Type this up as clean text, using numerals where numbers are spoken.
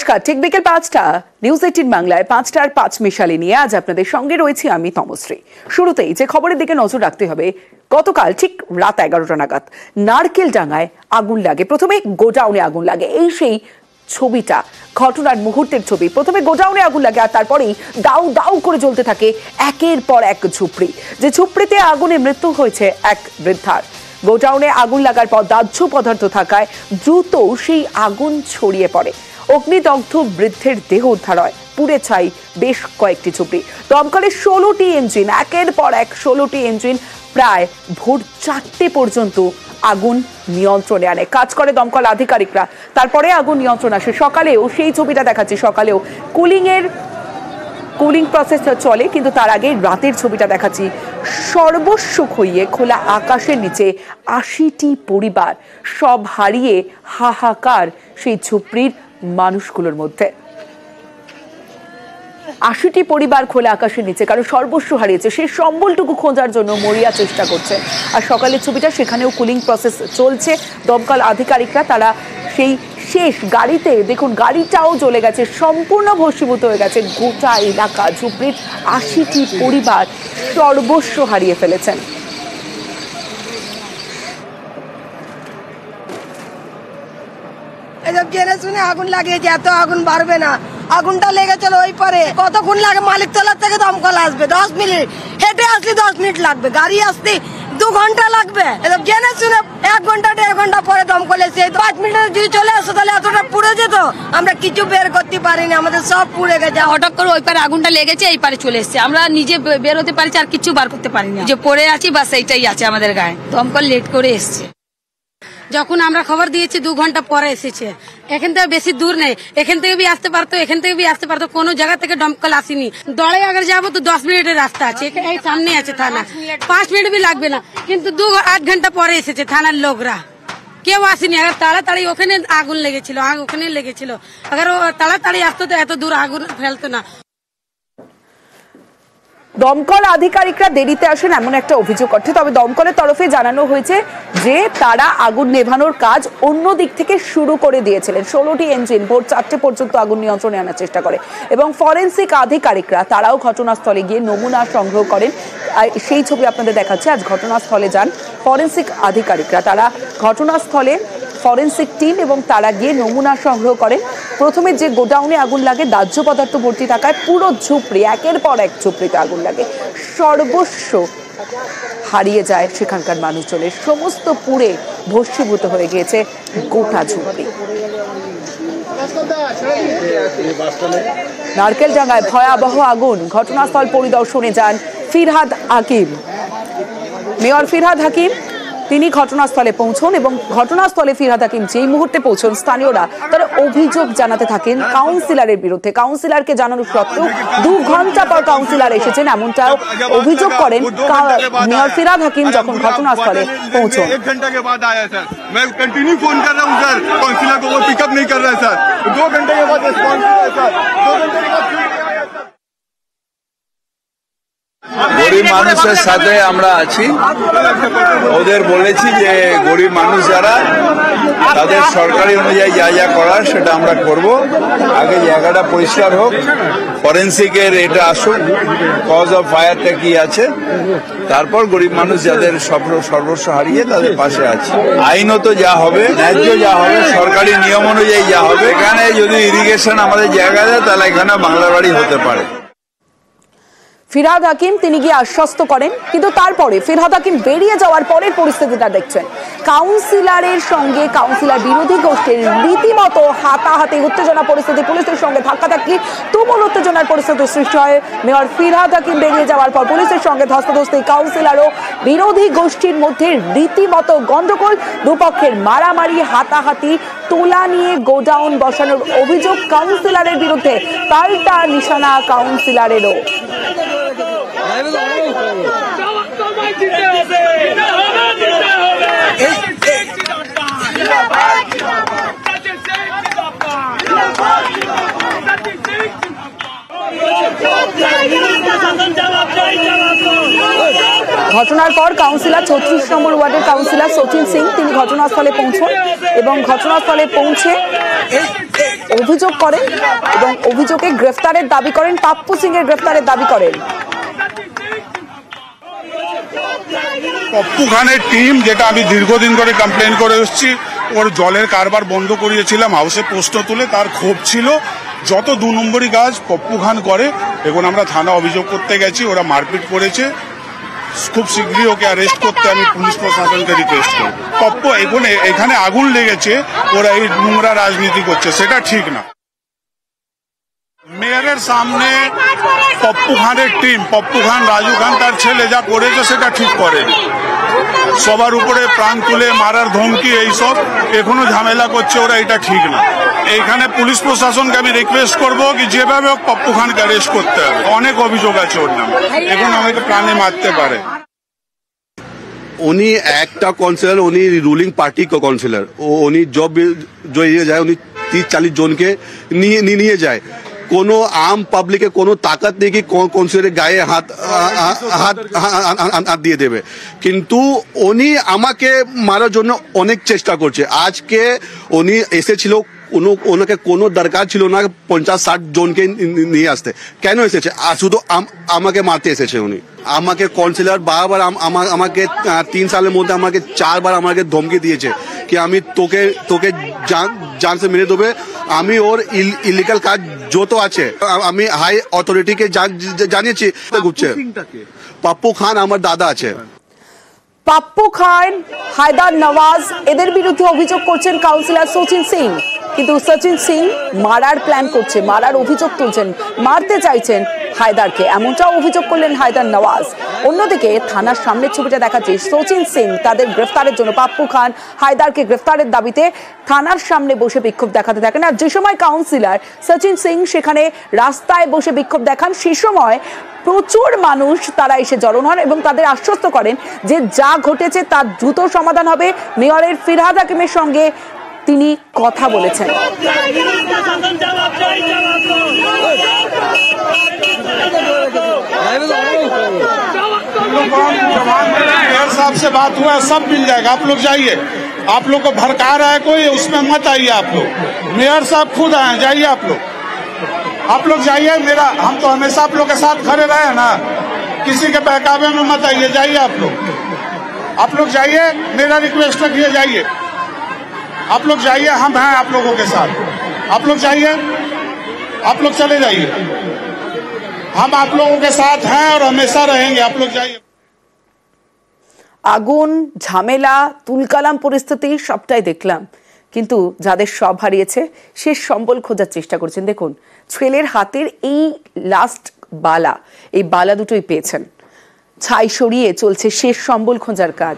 নমস্কার, ঠিক বিকেল ৫টা নিউজ ১৮ বাংলায় ৫টার ৫ মিশালি নিয়ে আজ আপনাদের সঙ্গে রয়েছি আমি তমশ্রী। শুরুতেই যে খবরের দিকে নজর রাখতে হবে, গতকাল ঠিক রাত ১১টা নাগাদ নারকেলডাঙ্গায় আগুন লাগে। প্রথমে গোডাউনে আগুন লাগে, এই সেই ছবিটা, ঘটনার মুহূর্তের ছবি। প্রথমে গোডাউনে আগুন লাগে আর তারপরেই দাউ দাউ করে জ্বলতে থাকে একের পর এক ঝুপড়ি। যে ঝুপড়িতে আগুনে মৃত্যু হয়েছে এক বৃদ্ধার। গোডাউনে আগুন লাগার পর দাহ্য পদার্থ থাকায় দ্রুত সেই আগুন ছড়িয়ে পড়ে। অগ্নিদগ্ধ বৃদ্ধের দেহ উদ্ধার হয়, পুড়ে ছাই বেশ কয়েকটি ঝুপড়ি। দমকলের ১৬টি ইঞ্জিন, একের পর এক ১৬টি ইঞ্জিন প্রায় ভোর ৪টে পর্যন্ত আগুন নিয়ন্ত্রণে আনে। কাজ করে দমকল আধিকারিকরা, তারপরে আগুন নিয়ন্ত্রণ আসে। সকালেও সেই ছবিটা দেখাচ্ছি, সকালেও কুলিং প্রসেস চলে, কিন্তু তার আগে রাতের ছবিটা দেখাচ্ছি। সর্বস্ব খইয়ে খোলা আকাশের নিচে ৮০টি পরিবার, সব হারিয়ে হাহাকার সেই ঝুপড়ির মানুষগুলোর মধ্যে। ৮০টি পরিবার খোলা আকাশের নিচে, কারো সর্বস্ব হারিয়েছে, সেই সম্বলটুকু খোঁজার জন্য মরিয়া চেষ্টা করছে। আর সকালের ছবিটা, সেখানেও কুলিং প্রসেস চলছে। দমকল আধিকারিকরা তারা সেই শেষ গাড়িতে, দেখুন গাড়িটাও জ্বলে গেছে, সম্পূর্ণ ভস্মীভূত হয়ে গেছে গোটা এলাকা। ঝুপড়ির ৮০টি পরিবার সর্বস্ব হারিয়ে ফেলেছেন। জেনে শুনে আগুন লাগিয়েছে, এত আগুন বাড়বে না। আগুনটা লেগেছিল ওই পারে, কতক্ষণ লাগে? মালিকতলা থেকে দমকল আসবে ১০ মিনিট, হেঁটে আসলে ১০ মিনিট লাগবে, গাড়ি আসতে ২ ঘন্টা লাগবে। জেনে শুনে ১ ঘন্টা ১.৫ ঘন্টা পরে দমকল এসে ৫ মিনিটে যদি চলে আসতো তাহলে এতটা পুড়ে যেত, আমরা কিছু বের করতে পারিনি, আমাদের সব পুড়ে গেছে। হঠাৎ করে ওই পারে আগুনটা লেগেছে, এই পারে চলে এসছে, আমরা নিজে বের হতে পারছি, আর কিছু বার করতে পারিনি, যে পড়ে আছি বাস এইটাই আছে আমাদের গায়ে। দমকল লেট করে এসছে। যখন আমরা খবর দিয়েছি ২ ঘন্টা পরে এসেছে। এখান থেকে বেশি দূর নেই, এখান থেকে বি আসতে পারতো, এখান থেকে বি আসতে পারতো, কোনো জায়গা থেকে দমকল আসেনি। দড়ে আগে যাবো তো ১০ মিনিটের রাস্তা আছে, এই সামনে আছে থানা, ৫ মিনিট বি লাগবে না, কিন্তু ৮ ঘন্টা পরে এসেছে থানার লোকরা, কেউ আসেনি। আগে তাড়াতাড়ি ওখানে আগুন লেগেছিল, ওখানে লেগেছিল, আগে তাড়াতাড়ি আসতো তো এত দূর আগুন ফেলতো না। দমকল আধিকারিকরা দেরিতে আসেন এমন একটা অভিযোগ করছে, তবে দমকলের তরফে জানানো হয়েছে যে তারা আগুন নেভানোর কাজ অন্য দিক থেকে শুরু করে দিয়েছিলেন। ১৬টি ইঞ্জিন ভোর ৪টে পর্যন্ত আগুন নিয়ন্ত্রণে আনার চেষ্টা করে এবং ফরেন্সিক আধিকারিকরা তারাও ঘটনাস্থলে গিয়ে নমুনা সংগ্রহ করেন। সেই ছবি আপনাদের দেখাচ্ছে। আজ ঘটনাস্থলে যান ফরেন্সিক আধিকারিকরা, তারা ঘটনাস্থলে ফরেন্সিক টিম এবং তারা গিয়ে নমুনা সংগ্রহ করেন। প্রথমে যে গোডাউনে আগুন লাগে, দাহ্য পদার্থ ভর্তি থাকায় পুরো ঝুপড়ি, একের পর এক ঝুপড়িতে আগুন লাগে। সর্বস্ব হারিয়ে যায় সেখানকার মানুষজনের, সমস্ত পুড়ে ভস্মীভূত হয়ে গিয়েছে গোটা ঝুপড়ি। নারকেলডাঙ্গায় ভয়াবহ আগুন, ঘটনাস্থল পরিদর্শনে যান ফিরহাদ হাকিম। মেয়র ফিরহাদ হাকিম তিনি ঘটনাস্থলে পৌঁছন এবং ঘটনাস্থলে ফিরহাদ হাকিম যেই মুহূর্তে পৌঁছন, স্থানীয়রা তারা অভিযোগ জানাতে থাকেন কাউন্সিলরের বিরুদ্ধে। কাউন্সিলরকে জানানোর সত্ত্বেও ২ ঘন্টা পর কাউন্সিলর এসেছেন, এমনটাও অভিযোগ করেন মেয়র ফিরহাদ হাকিম যখন ঘটনাস্থলে পৌঁছন। গরিব মানুষের সাথে আমরা আছি, ওদের বলেছি যে গরিব মানুষ যারা, তাদের সরকারি অনুযায়ী যা যা করার সেটা আমরা করব। আগে জায়গাটা পরিষ্কার হোক, ফরেন্সিকের এটা আসুক, কজ অফ ফায়ারটা কি আছে, তারপর গরিব মানুষ যাদের সর্বস্ব হারিয়ে তাদের পাশে আছে। আইনত যা হবে, ন্যায্য যা হবে, সরকারি নিয়ম অনুযায়ী যা হবে। এখানে যদি ইরিগেশন আমাদের জায়গা দেয় তাহলে এখানে বাংলার বাড়ি হতে পারে। ফিরহাদ হাকিম তিনি গিয়ে আশ্বস্ত করেন, কিন্তু তারপরে ফিরহাদ হাকিম বেরিয়ে যাওয়ার পরের পরিস্থিতিটা দেখছেন। কাউন্সিলরের সঙ্গে কাউন্সিলর বিরোধী গোষ্ঠীর রীতিমতো হাতাহাতি, উত্তেজনা পরিস্থিতি, পুলিশের সঙ্গে ধাক্কাধাক্কি, তুমুল উত্তেজনার পরিস্থিতি সৃষ্টি হয়। মেয়র ফিরহাদ হাকিম বেরিয়ে যাওয়ার পর পুলিশের সঙ্গে ধস্তাধস্তি, কাউন্সিলর ও বিরোধী গোষ্ঠীর মধ্যে রীতিমতো গন্ডগোল, দুপক্ষের মারামারি, হাতাহাতি, তোলা নিয়ে গোডাউন বসানোর অভিযোগ কাউন্সিলরের বিরুদ্ধে, পাল্টা নিশানা কাউন্সিলরেরও। ঘটনার পর কাউন্সিলর ৩৬ নম্বর ওয়ার্ডের কাউন্সিলর সচিন সিং তিনি ঘটনাস্থলে পৌঁছন এবং ঘটনাস্থলে পৌঁছে অভিযোগ করেন এবং অভিযোগে গ্রেফতারের দাবি করেন, পাপ্পু সিং এর গ্রেফতারের দাবি করেন। পপ্পু খানের টিম, যেটা আমি দীর্ঘদিন ধরে কমপ্লেন করে এসেছি, ওর জলের কারবার বন্ধ করিয়েছিলাম, হাউসে পোস্ট তুলে, তার ক্ষোভ ছিল। যত 2 নম্বরই কাজ পপ্পু খান করে। এখন আমরা থানা অভিযোগ করতে গেছি, ওরা মারপিট করেছে। খুব শীঘ্রই ওকে অ্যারেস্ট করতে আমি পুলিশ প্রশাসনকে রিকোয়েস্ট করব। পপ্পু এখানে আগুন লেগেছে, ওরা এই নোংরা রাজনীতি করছে, সেটা ঠিক না। মেয়রের সামনে পপ্পু খানের টিম, পপ্পু খান, রাজু খান, তার ছেলে যা করেছে সেটা ঠিক করেনি। সবার উপরে প্রাণ তুলে মারার ধমকি, এইসব এখনো ঝামেলা করছে ওরা, এটা ঠিক না। এইখানে পুলিশ প্রশাসনকে আমি রিকোয়েস্ট করবো কি যেভাবে হোক পপ্পু খানকে অ্যারেস্ট করতে হবে। অনেক অভিযোগ আছে ওর নামে, এখন আমাকে প্রাণে মারতে পারে। উনি একটা কাউন্সিলর, উনি রুলিং পার্টি কাউন্সিলর, উনি জব নিয়ে যায়, উনি 30-40 জনকে নিয়ে যায়। কোনো আম পাবলিকে কোনো তাকাত নেই কি কাউন্সিলরের গায়ে হাত দিয়ে দেবে, কিন্তু উনি আমাকে মারার জন্য অনেক চেষ্টা করছে। আজকে উনি এসেছিল, ওনাকে কোনো দরকার ছিল না 50-60 জনকে নিয়ে আসতে। কেন এসেছে? শুধু আমাকে মারতে এসেছে উনি। আমাকে কাউন্সিলর বারবার আমাকে 3 সালের মধ্যে আমাকে 4 বার আমাকে ধমকি দিয়েছে কি আমি তোকে জান সে মেরে দেবে। আমি ওর ইলিগাল কাজ যত আছে আমি হাই অথরিটিকে জানিয়েছি। পাপ্পু খান আমার দাদা আছে। পাপ্পু খান, হায়দার নওয়াজ, এদের বিরুদ্ধে অভিযোগ করছেন কাউন্সিলর সচিন সিং। কিন্তু সচিন সিং মারার প্ল্যান করছে, মারার অভিযোগ তুলছেন, মারতে চাইছেন হায়দারকে, এমনটাও অভিযোগ করলেন হায়দার নওয়াজ। অন্যদিকে থানার সামনের ছবিটা দেখাচ্ছে সচিন সিং তাদের গ্রেফতারের জন্য, পাপ্পু খান, হায়দারকে গ্রেফতারের দাবিতে থানার সামনে বসে বিক্ষোভ দেখাতে থাকেন। আর যে সময় কাউন্সিলর সচিন সিং সেখানে রাস্তায় বসে বিক্ষোভ দেখান, সে সময় প্রচুর মানুষ তারা এসে জড়ো হন এবং তাদের আশ্বস্ত করেন যে যা ঘটেছে তার দ্রুত সমাধান হবে। মেয়রের ফিরহাদ হাকিমের সঙ্গে তিনি কথা বলেছেন। मेयर साहब से बात हुआ, सब मिल जाएगा, आप लोग जाइए। आप लोग को भड़का रहा है कोई, उसमें मत आइए। आप लोग, मेयर साहब खुद आए, जाइए आप लोग जाइए। हम तो हमेशा आप लोग के साथ खड़े रहे हैं ना, किसी के बहकावे में मत आइए, जाइए आप लोग जाइए। मेरा रिक्वेस्ट रखिए, जाइए आप लोग जाइए, हम हैं आप लोगों के साथ। आप लोग जाइए, आप लोग चले जाइए, हम आप लोगों के साथ हैं और हमेशा रहेंगे। आप लोग जाइए। আগুন, ঝামেলা, তুলকালাম পরিস্থিতি সবটাই দেখলাম, কিন্তু যাদের সব হারিয়েছে শেষ সম্বল খোঁজার চেষ্টা করছেন। দেখুন, ছেলের হাতের এই লাস্ট বালা, এই বালা দুটোই পেয়েছেন। ছাই সরিয়ে চলছে শেষ সম্বল খোঁজার কাজ।